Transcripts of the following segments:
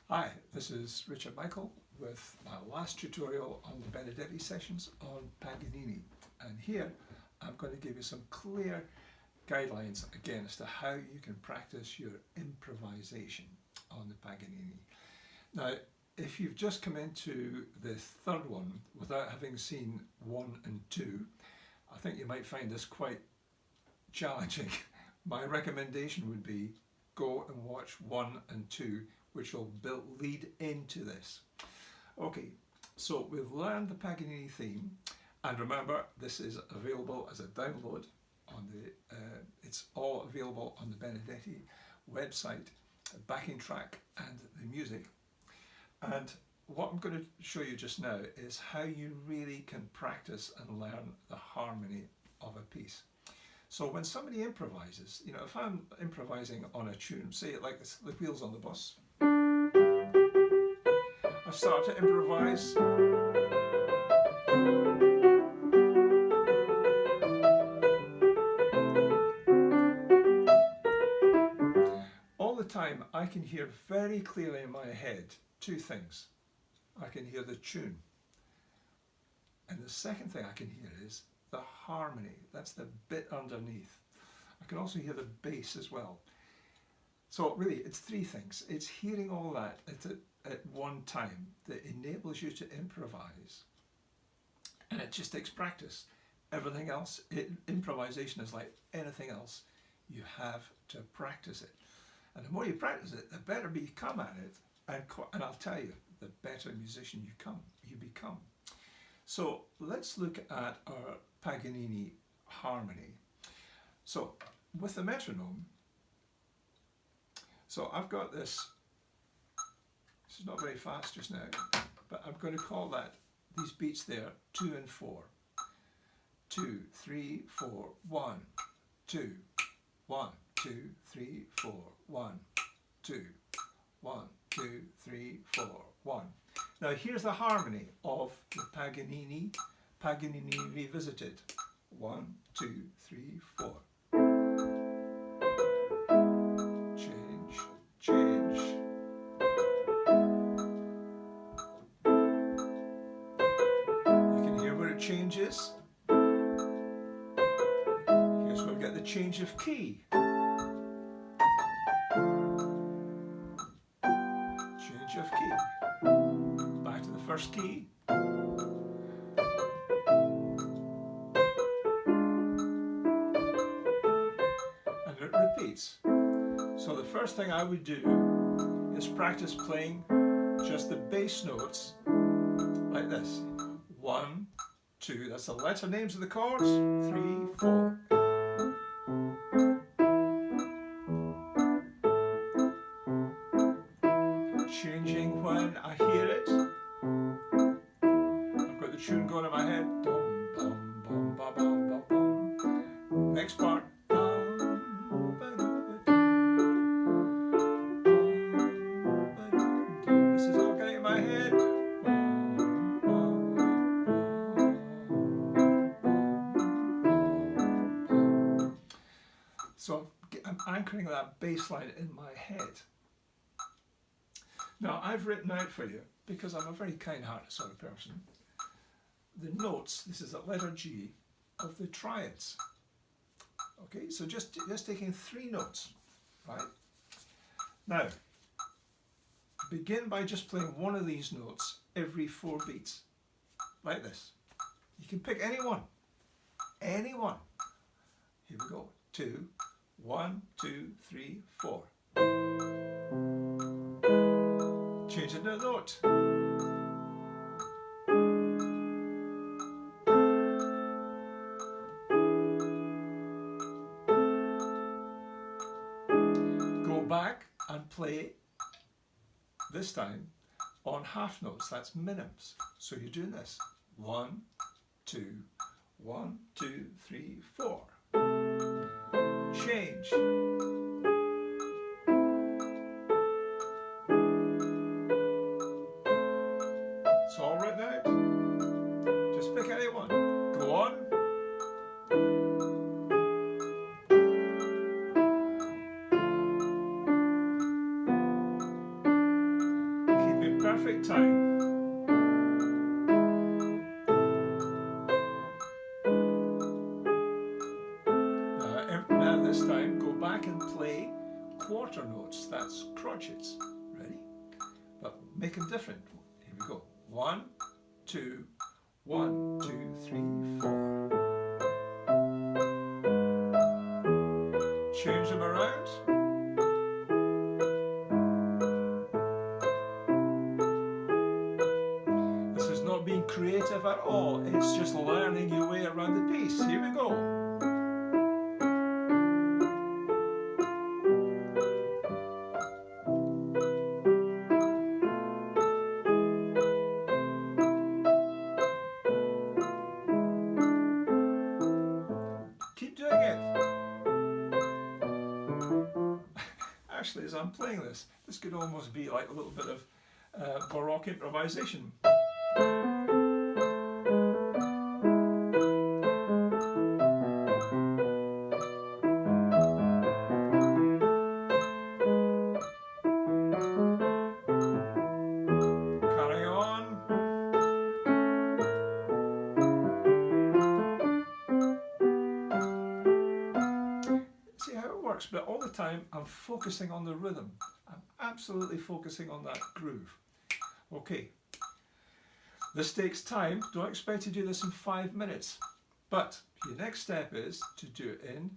Hi, this is Richard Michael with my last tutorial on the Benedetti sessions on Paganini. And here I'm going to give you some clear guidelines again as to how you can practice your improvisation on the Paganini. Now, if you've just come into the third one without having seen 1 and 2, I think you might find this quite challenging. My recommendation would be go and watch 1 and 2, which will lead into this. Okay, so we've learned the Paganini theme, and remember this is available as a download on the. It's all available on the Benedetti website, backing track and the music. And what I'm going to show you just now is how you really can practice and learn the harmony of a piece. So when somebody improvises, you know, if I'm improvising on a tune, say it like this, the Wheels on the Bus, I start to improvise. All the time I can hear very clearly in my head two things. I can hear the tune, and the second thing I can hear is the harmony. That's the bit underneath. I can also hear the bass as well. So really it's three things. It's hearing all that at one time that enables you to improvise, and it just takes practice. Everything else, improvisation is like anything else. You have to practice it, and the more you practice it, the better you become at it, and I'll tell you, the better musician you become. So let's look at our Paganini harmony. So with the metronome, so I've got this. This is not very fast just now, but I'm going to call that, these beats there, 2 and 4. 2, 3, 4, 1, 2, 1, 2, 3, 4, 1, 2, 1, 2, 3, 4, 1. Now here's the harmony of the Paganini Revisited. 1, 2, 3, 4. Change, change. You can hear where it changes. Here's where we get the change of key. Change of key. Back to the first key. And it repeats. So the first thing I would do is practice playing just the bass notes like this. 1, 2, that's the letter names of the chords. 3, 4. Changing when I hear it. I've got the tune going in my head. Bum, bum, bum, bum, bum, bum, bum. Next part. This is all getting in my head. So I'm anchoring that bass line in my head. Now I've written out for you, because I'm a very kind-hearted sort of person, the notes. This is the letter G of the triads. Okay, so just taking 3 notes, right? Now, begin by just playing one of these notes every 4 beats, like this. You can pick any one, any one. Here we go. 2, 1, 2, 3, 4. Change the note. Go back and play, this time, on half notes. That's minims. So you're doing this. 1, 2, 1, 2, 3, 4. Change. It's all written out. Just pick any one. Go on. perfect time. Now this time, go back and play quarter notes. That's crotchets. Ready? But make them different. Here we go. 1, 2, 1, 2, 3, 4. Change them around. This is not being creative at all. It's just learning your way around the piece. Here we go. Keep doing it. Actually, as I'm playing this could almost be like a little bit of Baroque improvisation. Carry on. See how it works, but all the time I'm focusing on the rhythm. I'm absolutely focusing on that groove. Okay, this takes time. Don't expect to do this in 5 minutes, but your next step is to do it in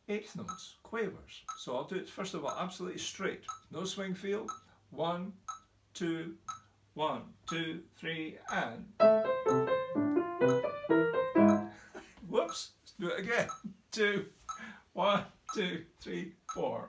eighth notes, quavers. So I'll do it first of all absolutely straight, no swing feel. 1, 2, 1, 2, 3, and whoops, let's do it again. 2, 1, 2, 3, 4.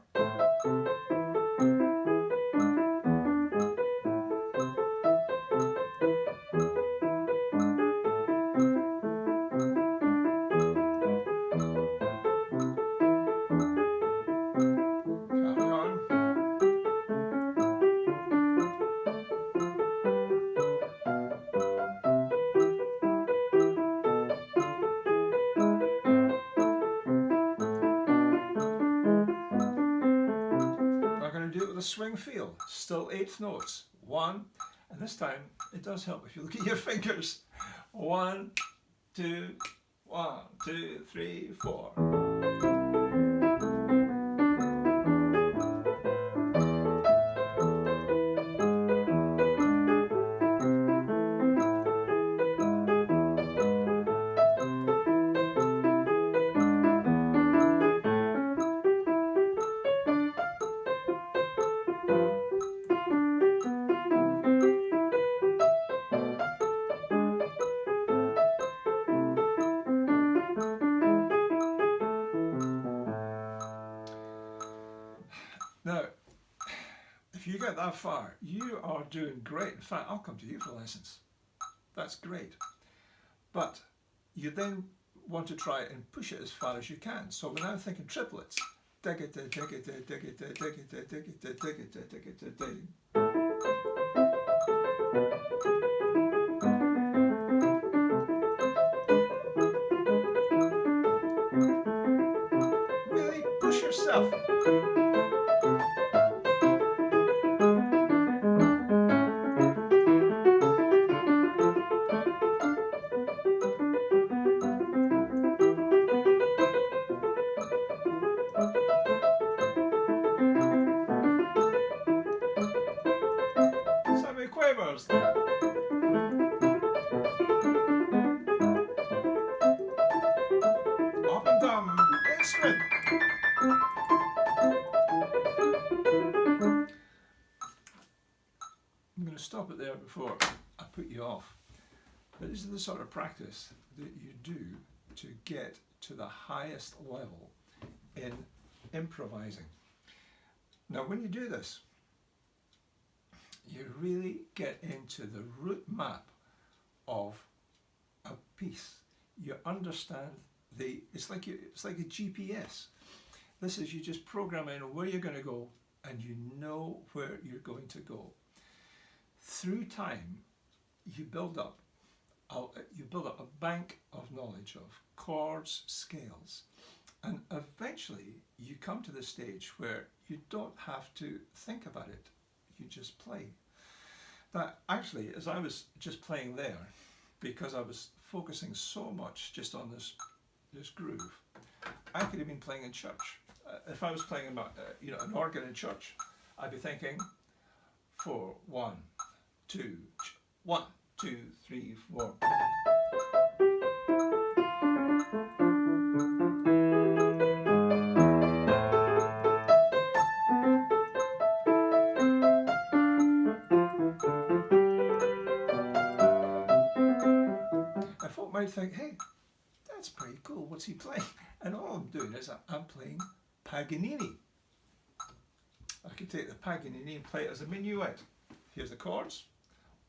Do it with a swing feel, still eighth notes. 1, and this time it does help if you look at your fingers. 1, 2, 1, 2, 3, 4. Now, if you get that far, you are doing great. In fact, I'll come to you for lessons. That's great. But you then want to try and push it as far as you can. So we're now thinking triplets. Dig it, dig it, dig it, dig it, dig it, dig it, dig it, dig it, dig it, dig it. Really push yourself. Quavers. Up and down, instrument. I'm going to stop it there before I put you off. But this is the sort of practice that you do to get to the highest level in improvising. Now, when you do this, you really get into the root map of a piece. You understand it's like a GPS. This is you just program in where you're going to go, and you know where you're going to go. Through time, you build up a bank of knowledge of chords, scales, and eventually you come to the stage where you don't have to think about it. You just play. that actually, as I was just playing there, because I was focusing so much just on this groove, I could have been playing in church. If I was playing an organ in church, I'd be thinking 4, 1, 2, 1, 2, 3, 4. And folk might think, hey, that's pretty cool, what's he playing? And all I'm doing is I'm playing Paganini. I could take the Paganini and play it as a minuet. Here's the chords.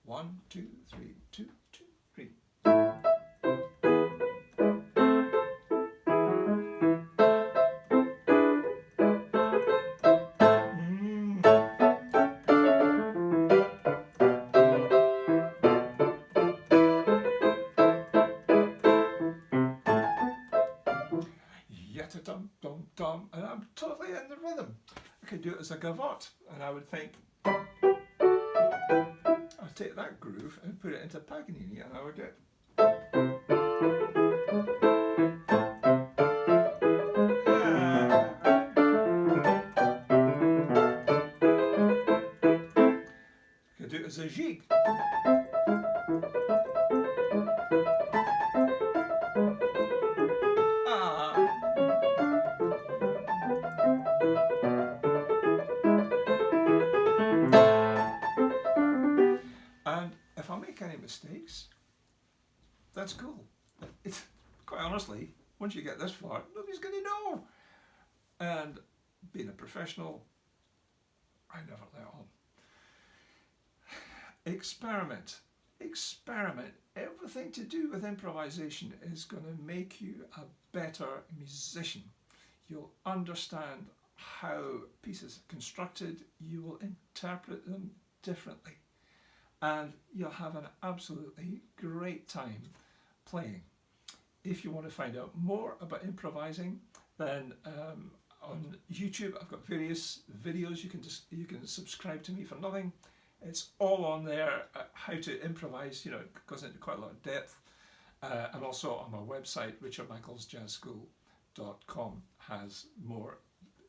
1, 2, 3, 2, 2, 3. Yata-dum, dum, dum, and I'm totally in the rhythm. I could do it as a gavotte, and I would think, I'd take that groove and put it into Paganini, and I would get. I could do it as a jig. And if I make any mistakes, that's cool. Quite honestly, once you get this far, nobody's going to know. And being a professional, I never let on. Experiment. Experiment. Everything to do with improvisation is going to make you a better musician. You'll understand how pieces are constructed. You will interpret them differently. And you'll have an absolutely great time playing. If you want to find out more about improvising, then on YouTube I've got various videos. You can subscribe to me for nothing. It's all on there. How to improvise, it goes into quite a lot of depth. And also on my website, richardmichaelsjazzschool.com, has more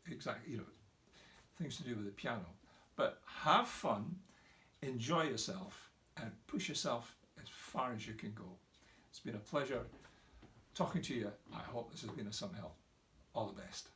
things to do with the piano. But have fun. Enjoy yourself and push yourself as far as you can go. It's been a pleasure talking to you. I hope this has been of some help. All the best.